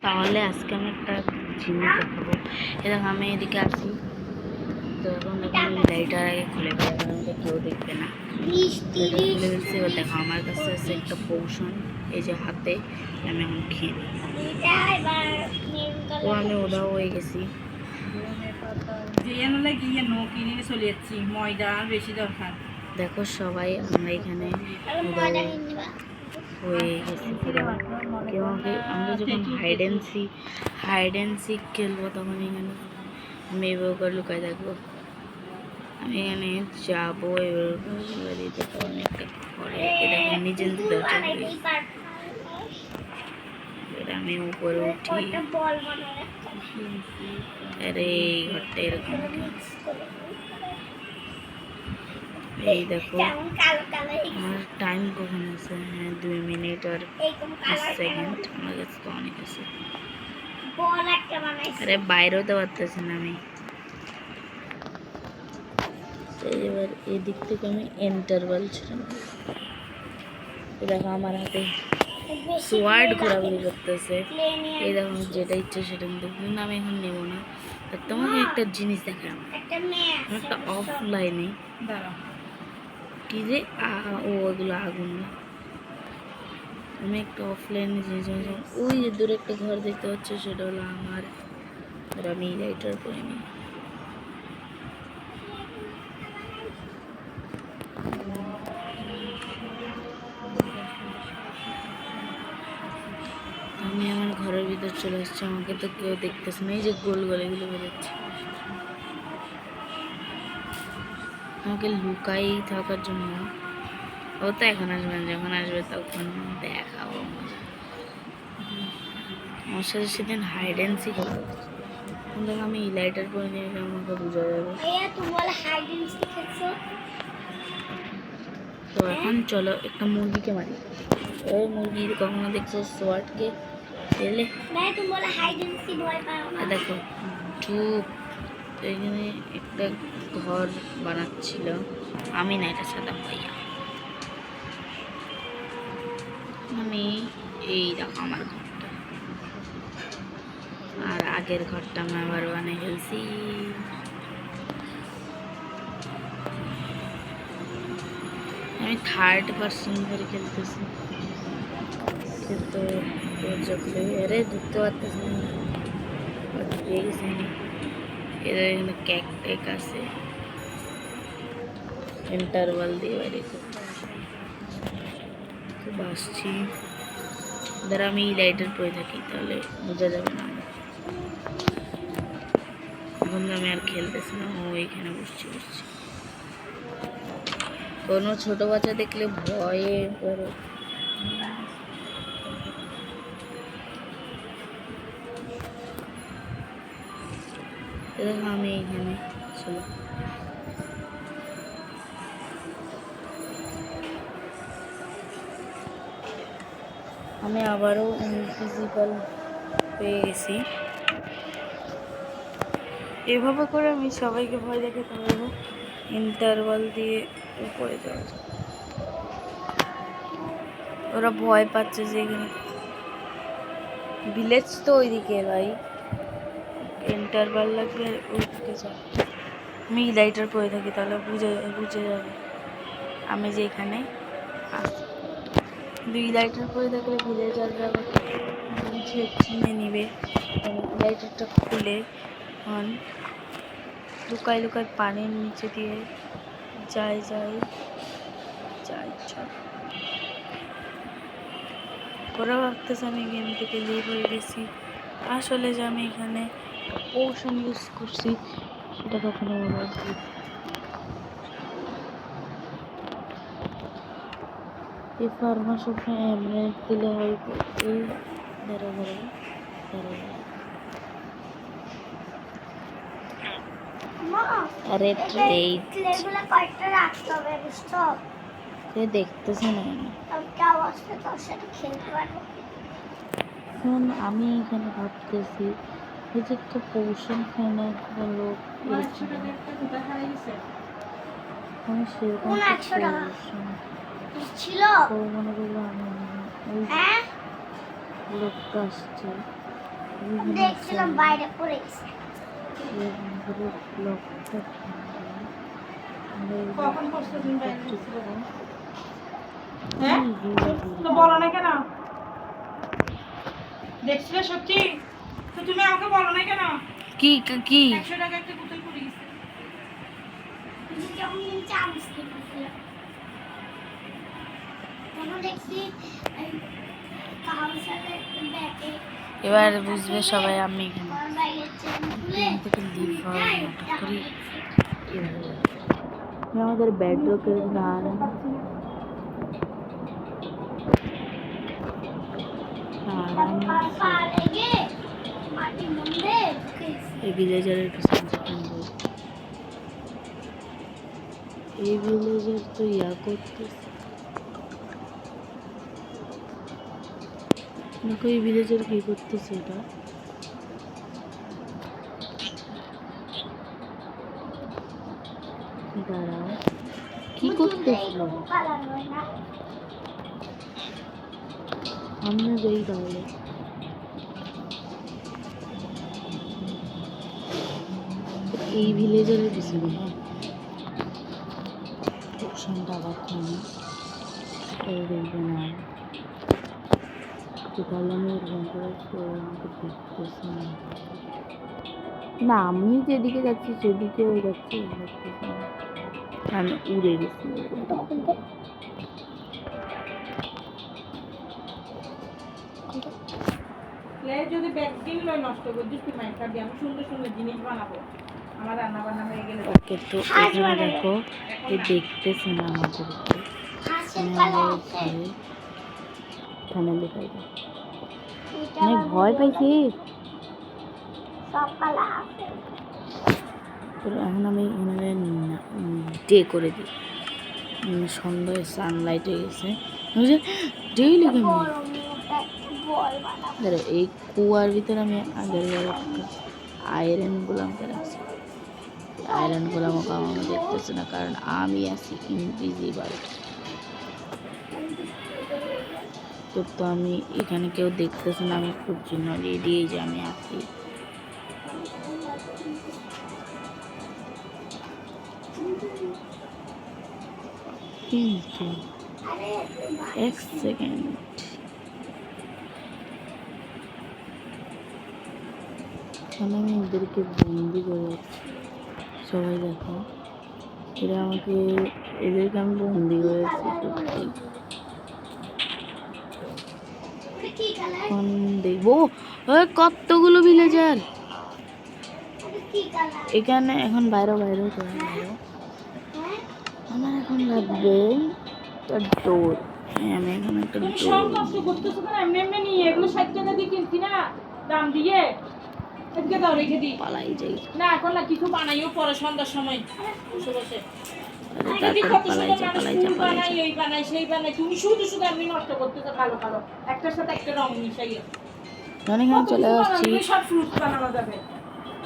তাহলে আজকে আমি একটা জিনিস দেখাবো। এরকম আমি এদিকে আসি তো এখন আমি লাইটার আগে খুলে ফেলি, এখন আমাকে কেউ দেখবে না। লাইটার খুলে ফেলছি। এবার দেখো আমার কাছে আছে একটা পোষণ, এই যে হাতে আমি এখন খেয়ে নিই। তো আমি ওদাও হয়ে গেছি। দেখো সবাই আমরা এখানে উদাও হয়ে গেছি পুরো। কেউ আমাকে, আমরা যখন হাইড অ্যান্ড সিক খেলবো তখন এখানে আমি এভাবে করে লুকায় থাকবো। আমি এখানে যাবো, এবার দেখো অনেকটা ঘরে এটা নিজে নিজে দরজা খুলে, এবার আমি উপরে উঠি। আরে এই ঘরটা এরকম, এই দেখো আমার টাইম কখন আছে, হ্যাঁ 2 মিনিট আর 20 সেকেন্ড। আমার কাছে তো অনেক আছে। আরে বাইরেও তো পারতেছি না আমি। এবার এদিক থেকে আমি ইন্টারভাল ছিলাম। দেখো আমার হাতে সোয়ার্ড ঘোরাঘুরি করতেছে। এই দেখো আমি যেটা ইচ্ছে সেটা কিন্তু আমি এখন নেবো না। আর তোমাকে একটা জিনিস দেখালাম, একটা অফলাইনে কি যে ওগুলো আগুন না, আমি একটা অফলাইনে জিনিস, ওই যে দূরে একটা ঘর দেখতে পাচ্ছ সেটা হলো আমার। আর আমি লাইটার করে নিই। আমি আমার ঘরের ভিতর চলে আসছি, আমাকে তো কেউ দেখতেছে না। এই যে গোল গোল এগুলো বেরোচ্ছে, আমাকে লুকাই থাকার জন্য। ও তো এখন আসবে না, যখন আসবে তখন দেখাবো মজা। আমার সাথে সেদিন হাইড অ্যান্ড সিক হলো, কিন্তু আমি লাইটার করে নিয়ে আমাকে বোঝা যাবে। তো এখন চলো একটা মুরগিকে মারি। ওই মুরগি কখনো দেখছো সোয়াটকে এলে দেখো ঢুক। এখানে একটা ঘর বানাচ্ছিল, আমি না, এটা সাদা ভাইয়া। আমি এই দেখো আমার ঘরটা, আর আগের ঘরটা আমি আবার বানিয়ে ফেলছি। আমি থার্ড পার্সন করে খেলতেছি, কিন্তু আরে ঢুকতে পারতেছি না, ঢুকে গেছি আমি। এদের এখানে ক্যাক ট্যাক আছে, ইন্টারভাল দিয়ে বাইরে খুব আসছি। ধরো আমি লাইটার পরে থাকি তাহলে বোঝা যাবে না। এখন আমি আর খেলতেছি না, ও এখানে বসছি। কোনো ছোট বাচ্চা দেখলে ভয়ে করে। দেখো আমি এখানে ছিল, আমি আবারও ইনভিজিবল পেয়ে গেছি। এভাবে করে আমি সবাইকে ভয় দেখাতে পারবো। ইন্টারভাল দিয়ে উপরে যাওয়া যায়, ওরা ভয় পাচ্ছে যে এখানে ভিলেজ তো ওইদিকে ভাই, ইন্টারভাল লাগবে ওইদিকে যাও। আমি লাইটার পরে থাকি তাহলে বুঝে যাবে আমি যে এখানে আসি। 2 লাইটার পরে থাকলে ভিলেজাররা বুঝে চিনে নিবে। লাইটারটা খুলে অন লুকাই পানির নিচে দিয়ে যাই। ওরা ভাবতেছে আমি গেম থেকে লিভ হয়ে গেছি, আসলে যে আমি এখানে পোশন ইউজ করছি সেটা কখনো ওরা এই ফার্মা সবসময় এমরেট দিলে হয়তো এই ধরো আরে সে দেখতেছে না এখন আমি এখানে ভাবতেছি এই যে একটা পোষণ খায় না লোক, আমি সেরকম মনে করলো আমি ওই লোকটা আসছে দেখছিলাম বাইরে পড়ে গেছে। কখন পড়ছো তুমি বাইরে গেছিলে? হ্যাঁ তো বলো না কেন? দেখছিলে সত্যি? তো তুমি আমাকে বলো না কেন? কি কি 100 টাকা একটা বোতল পড়ে গেছে। তুমি কেমন চান্স দিয়েছিলে? তখন দেখছি কাউন্সারের ব্যাগে এবার বুঝবে সবাই আমি এখানে আমার বাইরের চেন খুলে এখান থেকে লিভ হয় হঠাৎ করে এভাবে আমাদের বেডরকের গান মাটির মধ্যে এই ভিলেজারের পিছনে থাকবে এই ভিলেজার তো ইয়া করতেছে দেখো এই ভিলেজার কি করতেছে এটা দাঁড়াও কি করতেছিল আমরা যাই তাহলে এই ভিলেজারের পিছনে হ্যাঁ অপশনটা আবার খানি কেউ দেখবে না তো তাহলে আমি এরকম করে কেউ আমাকে দেখতেছে না আমি যেদিকে যাচ্ছি সেদিকেও যাচ্ছি দেখতেছি না আমি উড়ে গেছি যদি ব্যাগ কিনলো নষ্ট করে দিস তুই মাইকা দিয়ে আমি সুন্দর সুন্দর জিনিস বানাবো আমার রান্না বান্না হয়ে গেলে ওকে তো এখানে দেখো এই দেখতেছে না আমাদেরকে এখানে লেখাই অনেক ভয় পাইছি এখন আমি এখানে ডে করে দিই সন্ধ্যায় সানলাইট হয়ে গেছে ডে লেগে এই কুয়ার ভিতরে আমি আগের আয়রনগুলো আমাকে রাখছি আয়রনগুলো আমাকে আমার দেখতেছে না কারণ আমি আছি ইনভিজিবল তো আমি এখানে কেউ দেখতেছে না আমি খুব জন্য রেডি যে আমি আছি এক সেকেন্ড তাহলে আমি ওদেরকে বন্দি করে রাখছি সবাই দেখো এরা আমাকে এদেরকে আমি বন্দি করে রাখছি সত্যি এখন দেখবো কতগুলো ভিলেজার এখানে এখন বাইরেও আমার এখন লাগবে একটা ডোর আমি এখন একটা সব নষ্ট করতেছ না এমনি এমনি নিয়ে এগুলো 60 টাকা দিয়ে কিনছি না দাম দিয়ে এদিকে দাও রেখে দিই পালাই যাই না এখন না কিছু বানাইও পরে সন্ধ্যার সময় বসে বসে পালাই এই বানাই সেই বানাই তুমি শুধু শুধু এমনি নষ্ট করতেছো কালো কালো একটার সাথে একটা রং মিশাইয়ে চলে আসছি সব ফ্রুট বানানো যাবে